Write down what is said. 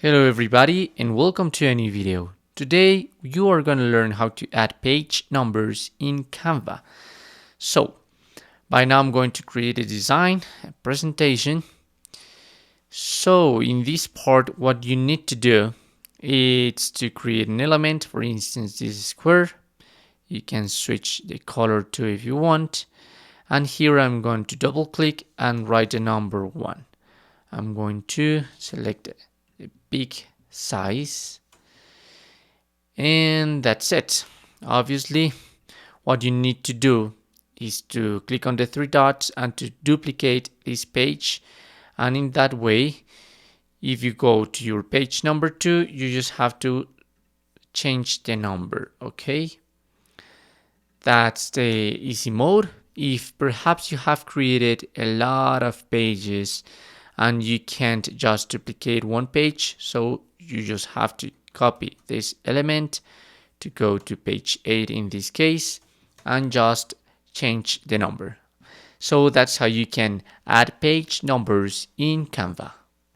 Hello everybody and welcome to a new video. Today you are going to learn how to add page numbers in Canva. So by now I'm going to create a design, a presentation. So in this part what you need to do is to create an element, for instance this square. You can switch the color to if you want. And here I'm going to double click and write the number 1. I'm going to select a big size and that's it. Obviously what you need to do is to click on the 3 dots and to duplicate this page, and in that way if you go to your page number 2 you just have to change the number. Okay, that's the easy mode. If perhaps you have created a lot of pages and you can't just duplicate one page, so you just have to copy this element to go to page 8 in this case and just change the number. So that's how you can add page numbers in Canva.